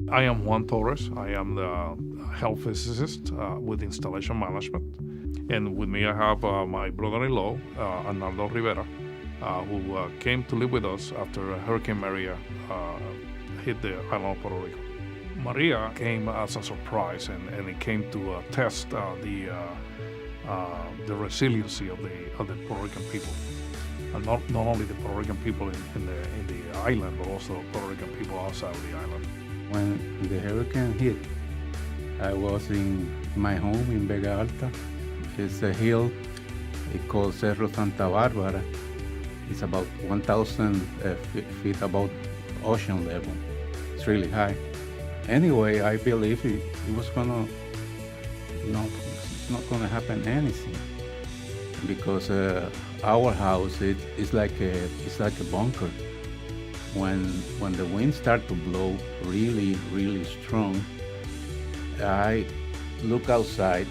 I am Juan Torres. I am the health physicist with installation management. And with me, I have my brother-in-law, Arnaldo Rivera, who came to live with us after Hurricane Maria hit the island of Puerto Rico. Maria came as a surprise, and it came to test the resiliency of the Puerto Rican people, and not only the Puerto Rican people in the island, but also Puerto Rican people outside of the island. When the hurricane hit, I was in my home in Vega Alta. It's a hill, it's called Cerro Santa Barbara. It's about 1,000 feet above ocean level. It's really high. Anyway, I believe it was gonna, it's not gonna happen anything because our house it's like a bunker. When the wind starts to blow really strong, I look outside.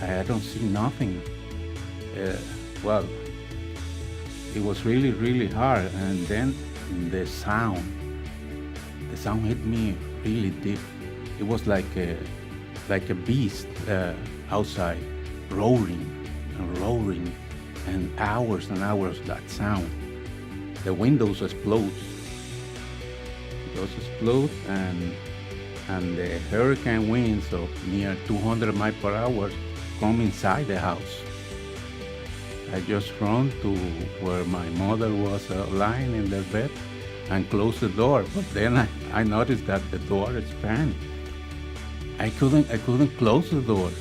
I don't see nothing. Well, it was really hard, and then the sound hit me really deep. It was like a beast outside, roaring, and hours that sound. The windows explode. Those explode, and the hurricane winds of near 200 miles per hour come inside the house. I just run to where my mother was lying in the bed and close the door. But then I noticed that the door is banged. I couldn't close the door.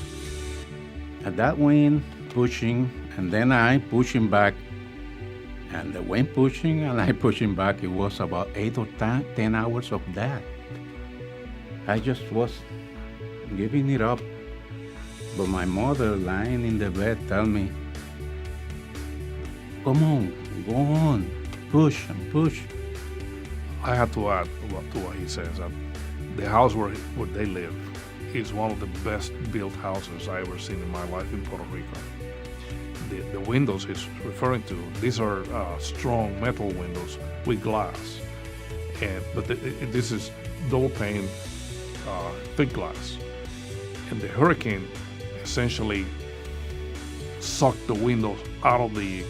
And that wind pushing, and then I pushing back, and the wind pushing and I pushing back. It was about 8 or 10 hours of that. I just was giving it up. But my mother lying in the bed tell me, come on, go on, push and push. I had to add to what he says that the house where they live is one of the best built houses I ever seen in my life in Puerto Rico. The windows he's referring to, these are strong metal windows with glass, but this is double pane, thick glass, and the hurricane essentially sucked the windows out of the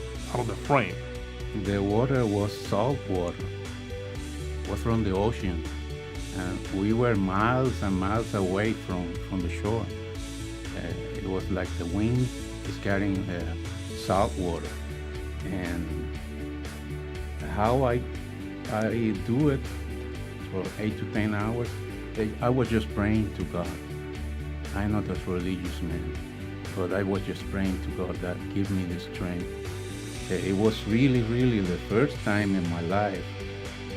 frame. The water was salt water, was from the ocean, and we were miles and miles away from the shore. It was like the wind is carrying salt water, and how I do it for 8 to 10 hours, I was just praying to God. I'm not a religious man, but I was just praying to God that give me the strength. It was really the first time in my life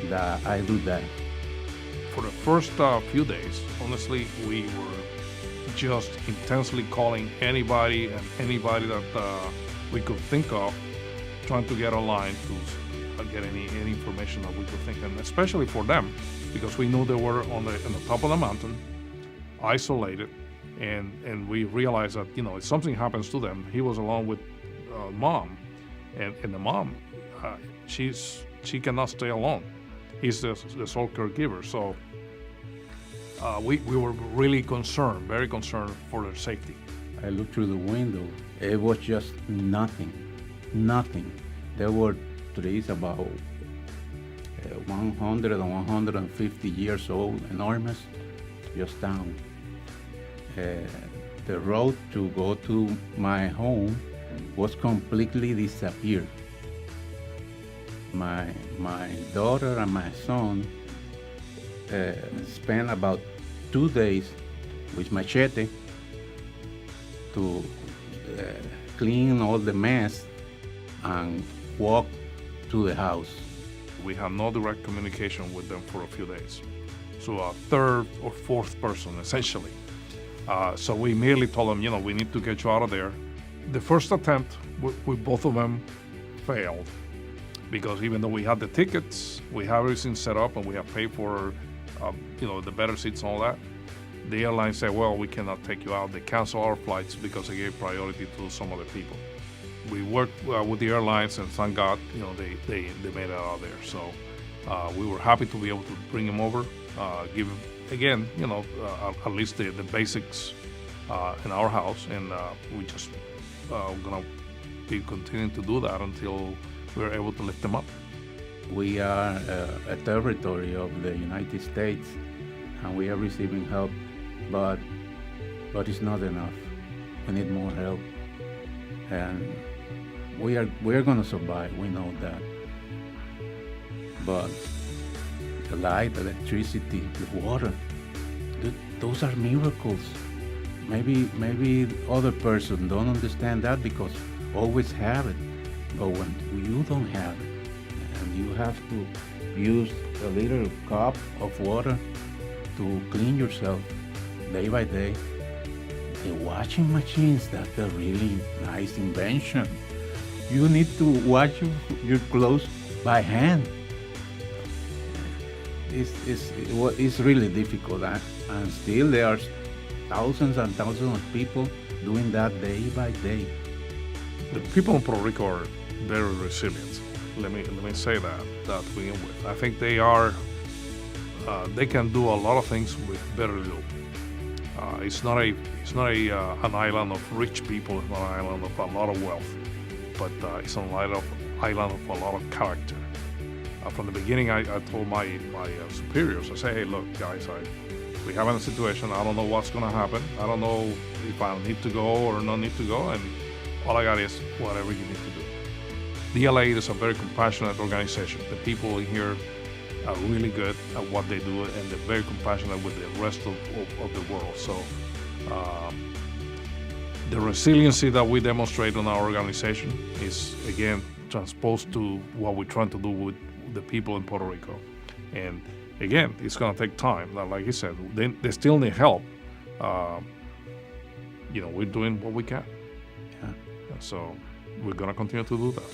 that I do that. For the first few days, honestly, we were just intensely calling anybody that we could think of, trying to get a line to get any information that we could think, and especially for them, because we knew they were on the top of the mountain, isolated, and we realized that if something happens to them, he was along with mom, and the mom, she cannot stay alone. He's the sole caregiver, so we were really concerned, very concerned for their safety. I looked through the window. It was just nothing. There were trees about 100 and 150 years old, enormous, just down. The road to go to my home was completely disappeared. My daughter and my son spent about 2 days with machete to clean all the mess and walk to the house. We had no direct communication with them for a few days. So a third or fourth person, essentially. So we immediately told them, we need to get you out of there. The first attempt with both of them failed, because even though we had the tickets, we have everything set up, and we have paid for, the better seats and all that, the airline said, well, we cannot take you out. They canceled our flights because they gave priority to some other people. We worked with the airlines, and thank God, they made it out of there. So we were happy to be able to bring them over. give, again, at least the basics in our house, and we just gonna be continuing to do that until we're able to lift them up. We are a territory of the United States, and we are receiving help, but it's not enough. We need more help, and we are going to survive. We know that, but the light, electricity, the water, those are miracles. Maybe other person don't understand that because always have it, but when you don't have it, and you have to use a little cup of water to clean yourself day by day. The washing machines, that's a really nice invention. You need to wash your clothes by hand. It's really difficult, and still there are thousands and thousands of people doing that day by day. The people in Puerto Rico are very resilient. Let me say that to begin with. I think they are. They can do a lot of things with very little. It's not an island of rich people. It's not an island of a lot of wealth, but it's an island of a lot of character. From the beginning, I told my superiors, I say, hey, look, guys, we have a situation. I don't know what's going to happen. I don't know if I need to go or not need to go, and all I got is whatever you need to do. DLA is a very compassionate organization. The people in here are really good at what they do, and they're very compassionate with the rest of the world. So the resiliency that we demonstrate in our organization is, again, transposed to what we're trying to do with the people in Puerto Rico. And again, it's going to take time. Like he said, they still need help. We're doing what we can. Yeah. So we're going to continue to do that.